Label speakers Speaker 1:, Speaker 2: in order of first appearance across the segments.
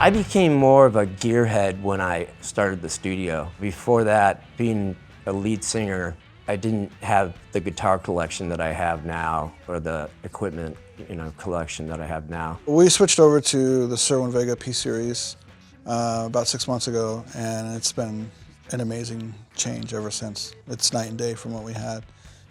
Speaker 1: I became more of a gearhead when I started the studio. Before that, being a lead singer, I didn't have the guitar collection that I have now, or the equipment, collection that I have now.
Speaker 2: We switched over to the Cerwin-Vega P-Series about 6 months ago, and it's been an amazing change ever since. It's night and day from what we had.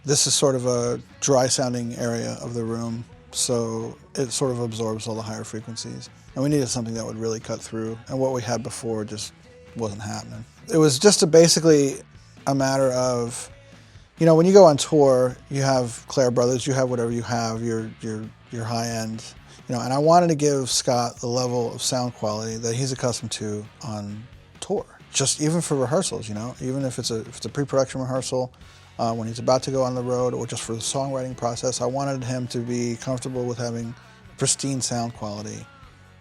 Speaker 2: This is sort of a dry sounding area of the room, so it sort of absorbs all the higher frequencies. And we needed something that would really cut through, and what we had before just wasn't happening. It was just basically a matter of, when you go on tour, you have Clare Brothers, you have whatever you have, your high end, and I wanted to give Scott the level of sound quality that he's accustomed to on tour. Just even for rehearsals, even if it's a pre-production rehearsal, when he's about to go on the road, or just for the songwriting process, I wanted him to be comfortable with having pristine sound quality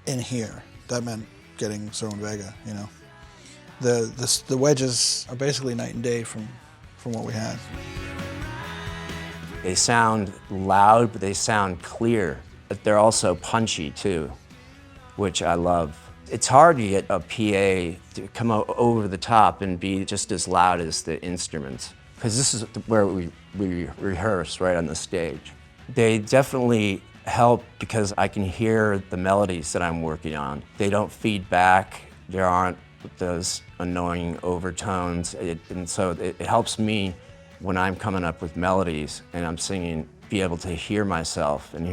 Speaker 2: in here. That meant getting Cerwin-Vega, The wedges are basically night and day from what we had.
Speaker 1: They sound loud, but they sound clear. But they're also punchy too, which I love. It's hard to get a PA to come over the top and be just as loud as the instruments, because this is where we rehearse, right on the stage. They definitely help because I can hear the melodies that I'm working on. They don't feed back. There aren't those annoying overtones, and so it helps me when I'm coming up with melodies and I'm singing, be able to hear myself and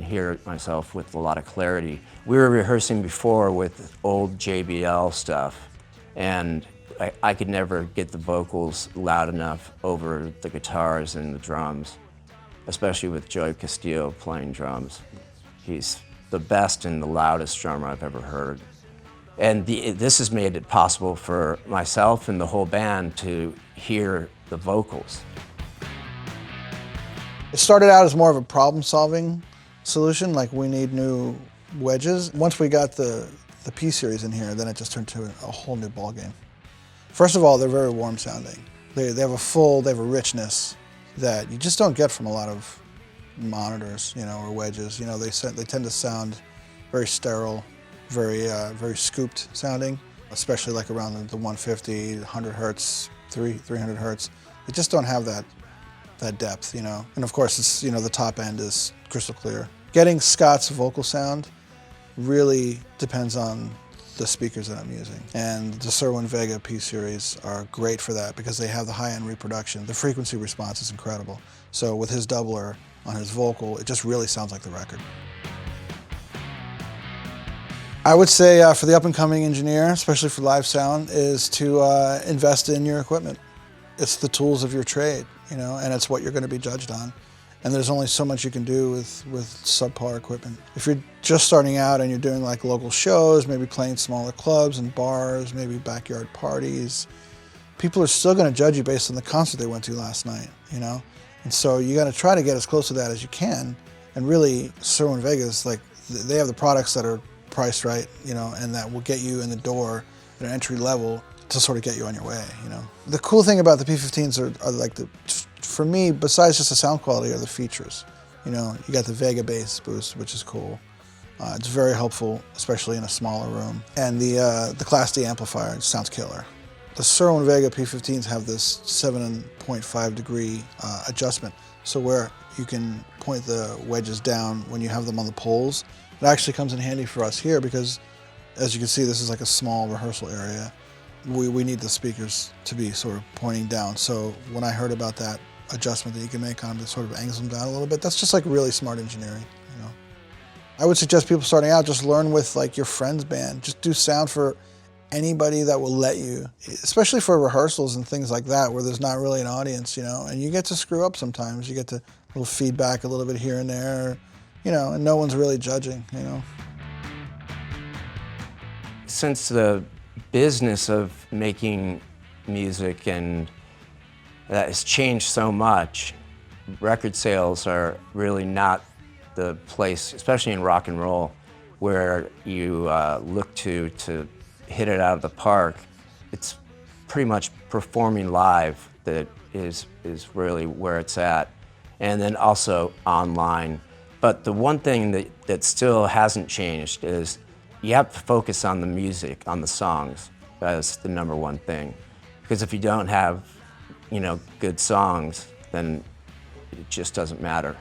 Speaker 1: hear myself with a lot of clarity. We were rehearsing before with old JBL stuff, and I could never get the vocals loud enough over the guitars and the drums, especially with Joey Castillo playing drums. He's the best and the loudest drummer I've ever heard. And this has made it possible for myself and the whole band to hear the vocals.
Speaker 2: It started out as more of a problem-solving solution, like we need new wedges. Once we got the P-Series in here, then it just turned to a whole new ballgame. First of all, they're very warm sounding. They have a richness that you just don't get from a lot of monitors, or wedges. They tend to sound very sterile, very scooped sounding, especially like around the 150, 100 hertz, 300 hertz. They just don't have that depth, And of course, it's, the top end is crystal clear. Getting Scott's vocal sound really depends on the speakers that I'm using. And the Cerwin-Vega P-Series are great for that because they have the high-end reproduction. The frequency response is incredible. So with his doubler on his vocal, it just really sounds like the record. I would say for the up-and-coming engineer, especially for live sound, is to invest in your equipment. It's the tools of your trade, and it's what you're going to be judged on. And there's only so much you can do with subpar equipment. If you're just starting out and you're doing like local shows, maybe playing smaller clubs and bars, maybe backyard parties, people are still going to judge you based on the concert they went to last night, And so you got to try to get as close to that as you can. And really, Cerwin-Vega is like, they have the products that are priced right, and that will get you in the door at an entry level to sort of get you on your way, The cool thing about the P15s are like for me, besides just the sound quality, are the features. You got the Vega bass boost, which is cool. It's very helpful, especially in a smaller room. And the Class D amplifier sounds killer. The Cerwin-Vega P15s have this 7.5 degree adjustment, so where you can point the wedges down when you have them on the poles. It actually comes in handy for us here because, as you can see, this is like a small rehearsal area. We need the speakers to be sort of pointing down. So when I heard about that adjustment that you can make on them that sort of angles them down a little bit, that's just like really smart engineering, I would suggest people starting out just learn with like your friend's band. Just do sound for anybody that will let you, especially for rehearsals and things like that where there's not really an audience, and you get to screw up sometimes. You get to a little feedback a little bit here and there, and no one's really judging,
Speaker 1: Since the business of making music and that has changed so much, record sales are really not the place, especially in rock and roll, where you look to hit it out of the park. It's pretty much performing live that is really where it's at, and then also online. But the one thing that still hasn't changed is You have to focus on the music, on the songs. That's the number one thing. Because if you don't have, good songs, then it just doesn't matter.